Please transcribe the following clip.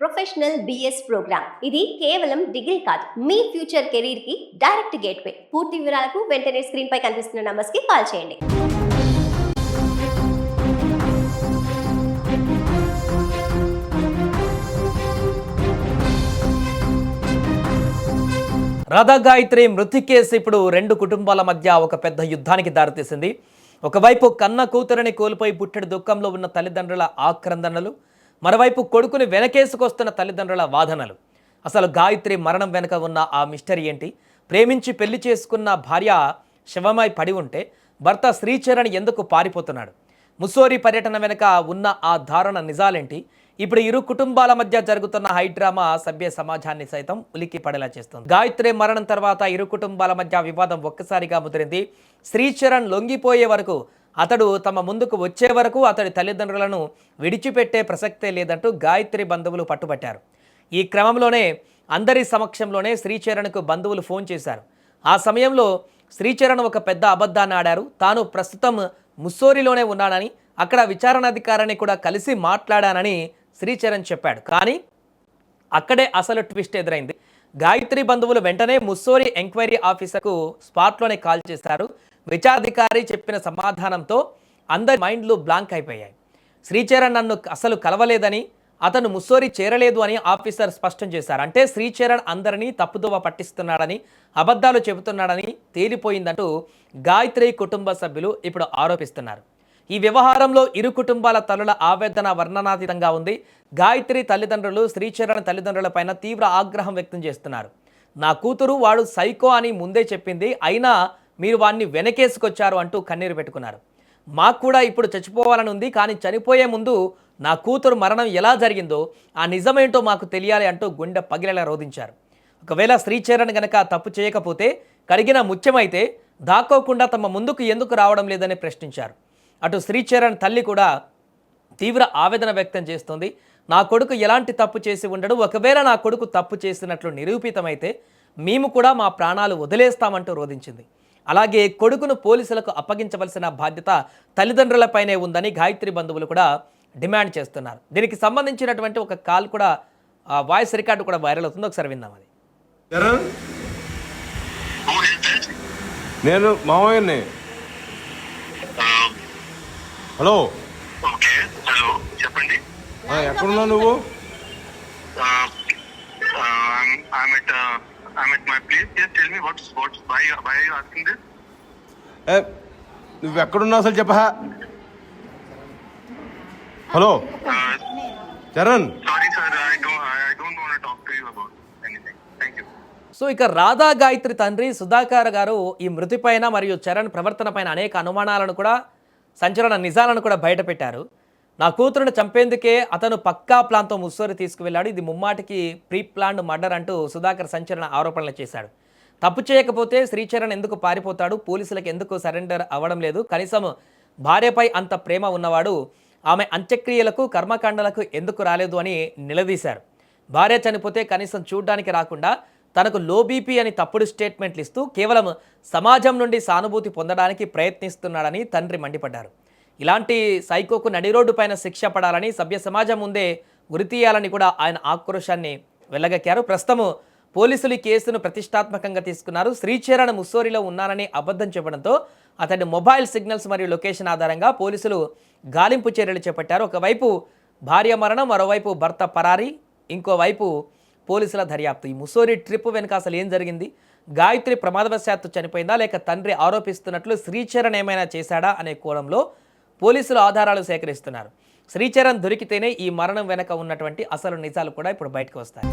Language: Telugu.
ప్రొఫెషనల్ బిఎస్ ప్రోగ్రామ్ ఇది కేవలం డిగ్రీ కాదు, మీ ఫ్యూచర్ కెరీర్ కి డైరెక్ట్ గేట్వే. పూర్తి వివరాలకు వెంటనే స్క్రీన్ పై కనిపిస్తున్న నంబర్స్ కి కాల్ చేయండి. రాధా గాయత్రి మృతి కేసు ఇప్పుడు రెండు కుటుంబాల మధ్య ఒక పెద్ద యుద్ధానికి దారితీసింది. ఒకవైపు కన్న కూతురిని కోల్పోయి పుట్టెడు దుఃఖంలో ఉన్న తల్లిదండ్రుల ఆక్రందనలు, మరోవైపు కొడుకుని వెనకేసుకొస్తున్న తల్లిదండ్రుల వాదనలు. అసలు గాయత్రి మరణం వెనుక ఉన్న ఆ మిస్టరీ ఏంటి? ప్రేమించి పెళ్లి చేసుకున్న భార్య శవమై పడి ఉంటే భర్త శ్రీచరణ్ ఎందుకు పారిపోతున్నాడు? ముస్సోరి పర్యటన వెనుక ఉన్న ఆ దారుణ నిజాలేంటి? ఇప్పుడు ఇరు కుటుంబాల మధ్య జరుగుతున్న హైడ్రామా సభ్య సమాజాన్ని సైతం ఉలికి పడేలా చేస్తుంది. గాయత్రి మరణం తర్వాత ఇరు కుటుంబాల మధ్య వివాదం ఒక్కసారిగా ముదిరింది. శ్రీచరణ్ లొంగిపోయే వరకు, అతడు తమ ముందుకు వచ్చే వరకు అతడి తల్లిదండ్రులను విడిచిపెట్టే ప్రసక్తే లేదంటూ గాయత్రి బంధువులు పట్టుబట్టారు. ఈ క్రమంలోనే అందరి సమక్షంలోనే శ్రీచరణ్కు బంధువులు ఫోన్ చేశారు. ఆ సమయంలో శ్రీచరణ్ ఒక పెద్ద అబద్ధాన్ని ఆడారు. తాను ప్రస్తుతం ముస్సోరిలోనే ఉన్నానని, అక్కడ విచారణాధికారిని కూడా కలిసి మాట్లాడానని శ్రీచరణ్ చెప్పాడు. కానీ అక్కడే అసలు ట్విస్ట్ ఎదురైంది. గాయత్రి బంధువులు వెంటనే ముస్సోరి ఎంక్వైరీ ఆఫీసర్కు స్పాట్లోనే కాల్ చేశారు. విచారాధికారి చెప్పిన సమాధానంతో అందరి మైండ్లు బ్లాంక్ అయిపోయాయి. శ్రీచరణ్ నన్ను అసలు కలవలేదని, అతను ముస్సోరి చేరలేదు అని ఆఫీసర్ స్పష్టం చేశారు. అంటే శ్రీచరణ్ అందరినీ తప్పుదోవ పట్టిస్తున్నాడని, అబద్ధాలు చెబుతున్నాడని తేలిపోయిందంటూ గాయత్రి కుటుంబ సభ్యులు ఇప్పుడు ఆరోపిస్తున్నారు. ఈ వ్యవహారంలో ఇరు కుటుంబాల తల్లుల ఆవేదన వర్ణనాతీతంగా ఉంది. గాయత్రి తల్లిదండ్రులు శ్రీచరణ్ తల్లిదండ్రులపైన తీవ్ర ఆగ్రహం వ్యక్తం చేస్తున్నారు. నా కూతురు వాడు సైకో అని ముందే చెప్పింది, అయినా మీరు వాడిని వెనకేసుకొచ్చారు అంటూ కన్నీరు పెట్టుకున్నారు. మాకు కూడా ఇప్పుడు చచ్చిపోవాలని ఉంది, కానీ చనిపోయే ముందు నా కూతురు మరణం ఎలా జరిగిందో ఆ నిజమేంటో మాకు తెలియాలి అంటూ గుండె పగిలేలా రోధించారు. ఒకవేళ శ్రీచరణ్ గనక తప్పు చేయకపోతే, కడిగిన ముత్యమైతే దాక్కోకుండా తమ ముందుకు ఎందుకు రావడం లేదని ప్రశ్నించారు. అటు శ్రీచరణ్ తల్లి కూడా తీవ్ర ఆవేదన వ్యక్తం చేస్తుంది. నా కొడుకు ఎలాంటి తప్పు చేసి ఉండడు, ఒకవేళ నా కొడుకు తప్పు చేసినట్లు నిరూపితమైతే మేము కూడా మా ప్రాణాలు వదిలేస్తామంటూ రోధించింది. అలాగే కొడుకును పోలీసులకు అప్పగించవలసిన బాధ్యత తల్లిదండ్రులపైనే ఉందని గాయత్రి బంధువులు కూడా డిమాండ్ చేస్తున్నారు. దీనికి సంబంధించినటువంటి ఒక కాల్ కూడా, వాయిస్ రికార్డు కూడా వైరల్ అవుతుంది. ఒకసారి విందాం. అది నేను మామయ్యని. హలో. ఓకే, హలో, చెప్పండి. ఎక్కడున్నావు నువ్వు? I'm at my place. Just tell me why are you asking this? నువ్వు ఎక్కడున్నావు అసలు చెప్పా. Hello Charan. Sorry sir, I don't want to talk to you about anything. Thank you. So ఇక రాధా గాయత్రి తండ్రి సుధాకర్ గారు ఈ మృతిపైన మరియు చరణ్ ప్రవర్తన పైన అనేక అనుమానాలను కూడా, సంచలన నిజాలను కూడా బయటపెట్టారు. నా కూతురుని చంపేందుకే అతను పక్కా ప్లాన్తో ముస్సోరి తీసుకువెళ్ళాడు, ఇది ముమ్మాటికి ప్రీ ప్లాన్డ్ మర్డర్ అంటూ సుధాకర్ సంచలన ఆరోపణలు చేశాడు. తప్పు చేయకపోతే శ్రీచరణ్ ఎందుకు పారిపోతాడు, పోలీసులకు ఎందుకు సరెండర్ అవ్వడం లేదు, కనీసం భార్యపై అంత ప్రేమ ఉన్నవాడు ఆమె అంత్యక్రియలకు కర్మకాండలకు ఎందుకు రాలేదు అని నిలదీశారు. భార్య చనిపోతే కనీసం చూడ్డానికి రాకుండా తనకు లో బీపీ అని తప్పుడు స్టేట్మెంట్లు ఇస్తూ కేవలం సమాజం నుండి సానుభూతి పొందడానికి ప్రయత్నిస్తున్నాడని తండ్రి మండిపడ్డారు. ఇలాంటి సైకోకు నడి రోడ్డు పైన శిక్ష పడాలని, సభ్య సమాజం ముందే ఉరితీయాలని కూడా ఆయన ఆక్రోశాన్ని వెళ్ళగక్కారు. ప్రస్తుతం పోలీసులు ఈ కేసును ప్రతిష్టాత్మకంగా తీసుకున్నారు. శ్రీచరణ్ ముస్సోరిలో ఉన్నానని అబద్ధం చెప్పడంతో అతడి మొబైల్ సిగ్నల్స్ మరియు లొకేషన్ ఆధారంగా పోలీసులు గాలింపు చర్యలు చేపట్టారు. ఒకవైపు భార్య మరణం, మరోవైపు భర్త పరారీ, ఇంకోవైపు పోలీసుల దర్యాప్తు. ఈ ముస్సోరి ట్రిప్ వెనుక అసలు ఏం జరిగింది? గాయత్రి ప్రమాదవశాత్తు చనిపోయిందా, లేక తండ్రి ఆరోపిస్తున్నట్లు శ్రీచరణ్ ఏమైనా చేశాడా అనే కోణంలో పోలీసులు ఆధారాలు సేకరిస్తున్నారు. శ్రీచరణ్ దొరికితేనే ఈ మరణం వెనక ఉన్నటువంటి అసలు నిజాలు కూడా ఇప్పుడు బయటకు వస్తాయి.